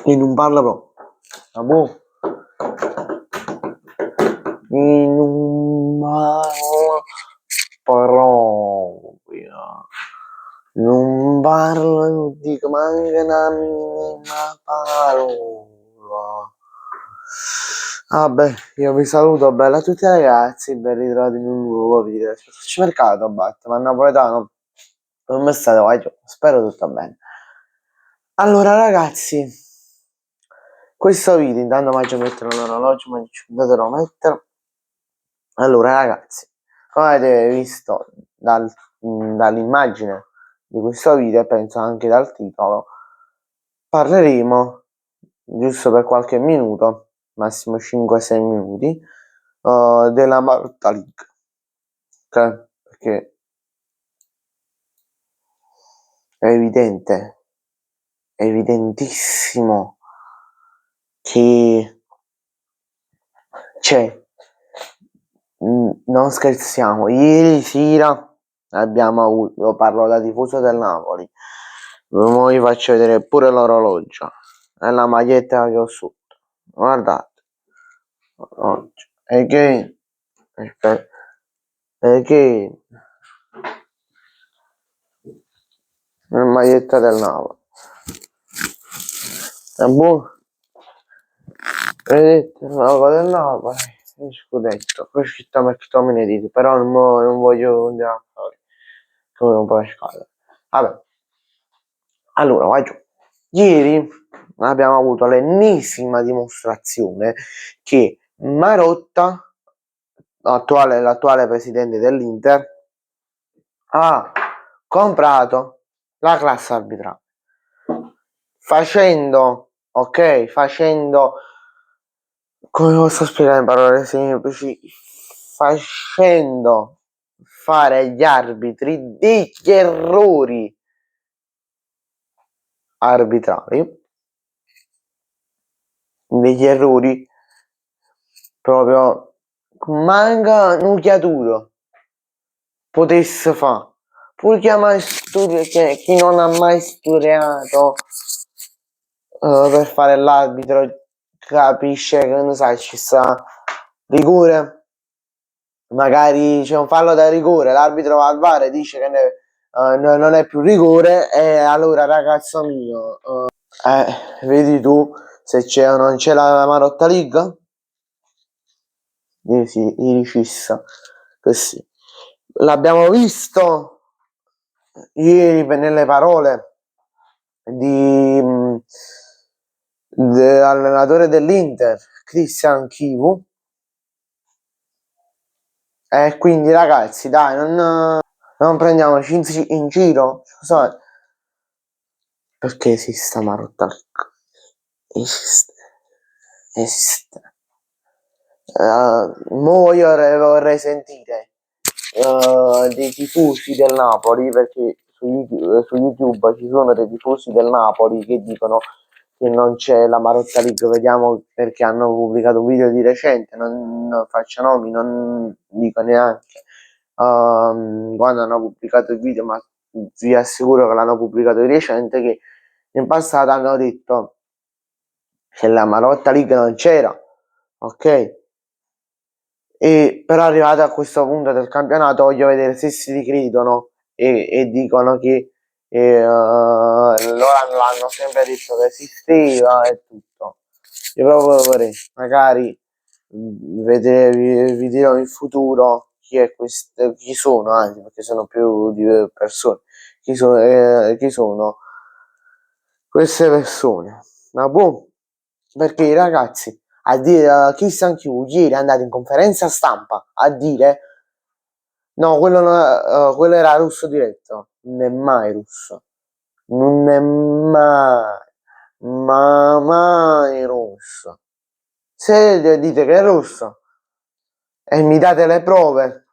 E non parla proprio. Ah, boh. E non parla proprio. Non parla, non dico manca una minima parola. Vabbè, io vi saluto, bella a tutti ragazzi, ben ritrovati in un nuovo video. Faccio mercato, batte, ma napoletano non è stato, spero tutto bene. Allora ragazzi, questo video, intanto faccio mettere l'orologio, ma ci dovrò mettere. Allora ragazzi, come avete visto dall'immagine di questo video e penso anche dal titolo, parleremo, giusto per qualche minuto, massimo 5-6 minuti, della Marotta League, ok? Perché è evidente, è evidentissimo che c'è, non scherziamo, ieri sera abbiamo avuto, io parlo da tifoso del Napoli, ora vi faccio vedere pure l'orologio e la maglietta che ho sotto, guardate, orologio, again, la maglietta del Napoli, è buono, vedete il logo del Napoli, il scudetto, poi scritto McTominay dite, però non voglio andare a fare, come non può scadere. Vabbè, allora vai giù. Ieri abbiamo avuto l'ennesima dimostrazione che Marotta, l'attuale presidente dell'Inter, ha comprato la classe arbitrale facendo come posso spiegare in parole semplici, facendo fare agli arbitri degli errori arbitrali, degli errori proprio manca nucleaturo potesse fare, pure chi non ha mai studiato per fare l'arbitro capisce che non sai, ci sta rigore, magari c'è un fallo da rigore, l'arbitro va al VAR e dice che non è più rigore, e allora ragazzo mio, vedi tu se c'è o non c'è la Marotta League? Sì, iricissa, così. L'abbiamo visto ieri nelle parole dell'allenatore dell'Inter, Christian Chivu, e quindi ragazzi dai, non prendiamoci in giro, scusate, perché esiste Marotta League, esiste. Mo io vorrei sentire dei tifosi del Napoli, perché su YouTube ci sono dei tifosi del Napoli che dicono che non c'è la Marotta League, vediamo, perché hanno pubblicato un video di recente, non faccio nomi, non dico neanche quando hanno pubblicato il video, ma vi assicuro che l'hanno pubblicato di recente, che in passato hanno detto che la Marotta League non c'era, ok? E però arrivato a questo punto del campionato voglio vedere se si ricredono e dicono che loro l'hanno sempre detto che esisteva e tutto. Io proprio vorrei magari vi dirò in futuro chi sono, anzi, perché sono più di persone, chi sono queste persone. Ma boh, perché i ragazzi, a dire, Christian Chiu ieri è andato in conferenza stampa a dire no, quello era russo diretto, non è mai russo, non è mai russo. Se dite che è russo e mi date le prove,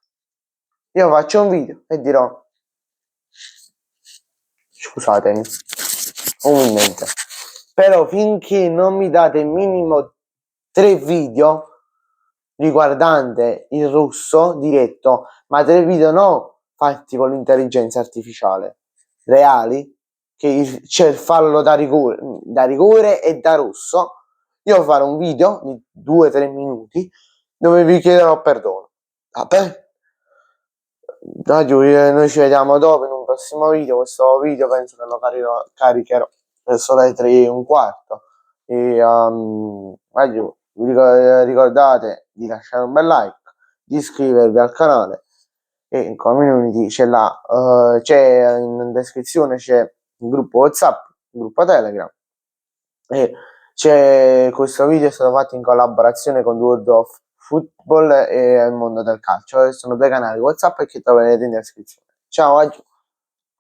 io faccio un video e dirò scusatemi, umilmente, però finché non mi date minimo 3 video riguardante il russo diretto, ma 3 video no fatti con l'intelligenza artificiale, reali, che c'è il fallo da rigore e da rosso, io farò un video di 2-3 minuti dove vi chiederò perdono. Vabbè? Noi ci vediamo dopo in un prossimo video. Questo video penso che lo caricherò verso le 3:15. E ricordate di lasciare un bel like, di iscrivervi al canale, e in community c'è in descrizione c'è il gruppo WhatsApp, il gruppo Telegram, e questo video è stato fatto in collaborazione con World of Football e il mondo del calcio. Sono 2 canali WhatsApp che troverete in descrizione. Ciao,